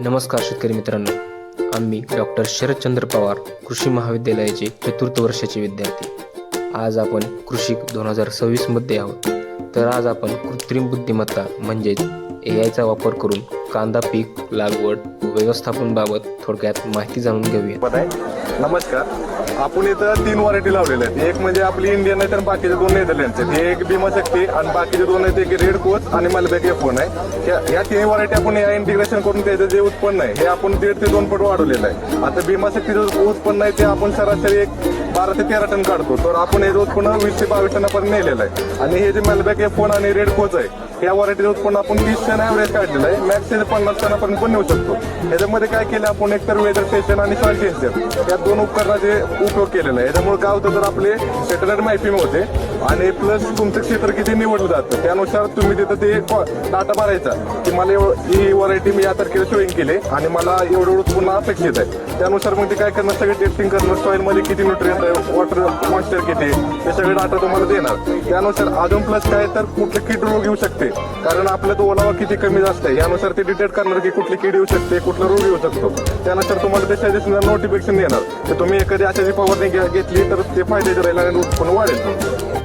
नमस्कार शेतकरी मित्रांनो, आम्ही डॉक्टर शरदचंद्र पवार कृषी महाविद्यालयाचे चतुर्थ वर्षाचे विद्यार्थी आज आपण कृषी 2026 मध्ये आहोत. तर आज आपण कृत्रिम बुद्धिमत्ता म्हणजेच एआयचा वापर करून कांदा पीक लागवड व व्यवस्थापनाबाबत थोडक्यात माहिती जाणून घेऊया. नमस्कार. आपण इथं 3 व्हरायटी लावलेल्या आहेत. एक म्हणजे आपली इंडियन आहे तर बाकीचे 2 नेदरलँडचे आहेत. एक भीमाशक्ती आणि बाकीचे 2 आहेत, एक रेड कोच आणि मलबॅक F1 आहे. या 3 व्हरायटी आपण या इंटिग्रेशन करून त्याचं जे उत्पन्न आहे हे आपण 1.5 ते 2 पट वाढवलेलं आहे. आता भीमाशक्तीचं उत्पन्न आहे ते आपण सरासरी 12 ते 13 टन काढतो, तर आपण हे उत्पन्न 20 ते 22 टनापर्यंत नेलेलं आहे. आणि हे जे मलबॅक F1 आणि रेड कोच आहे या व्हरायटीचं उत्पन्न आपण 30 टन ॲव्हरेज काढलेलं आहे. मॅक्स 50 टनापर्यंत पण नेऊ शकतो. याच्यामध्ये काय केलं आपण, एकतर वेदर स्टेशन आणि सॉइल टेन्शन या 2 उपकरणाचे उपयोग केलेला आहे. याच्यामुळे काय होतं, तर आपले सेटलर मॅपिंग होते आणि प्लस तुमचं क्षेत्र किती निवडलं जातं त्यानुसार तुम्ही तिथं ते डाटा भरायचा की मला ही व्हरायटी मी या तारखेला शोईंग केली आणि मला एवढं उत्पन्न अपेक्षित आहे. त्यानुसार मग ते काय करणार, सगळे टेस्टिंग करणार, सॉइलमध्ये किती न्यूट्रिएंट आहे, वॉटर मॉइश्चर किती, हे सगळे डाटा तुम्हाला देणार. त्यानुसार अजून प्लस काय, तर कुठले कीड रोग येऊ शकते, कारण आपला तो ओलावा किती कमी जास्त आहे यानुसार ते डिटेक्ट करणार की कुठली कीड येऊ शकते, कुठला रोग येऊ शकतो. त्यानुसार तुम्हाला ते सजेशन नोटिफिकेशन देणार. तर तुम्ही एखादी अशाची फवारणी घेतली तर ते फायद्याचे राहील आणि उत्पन्न वाढेल.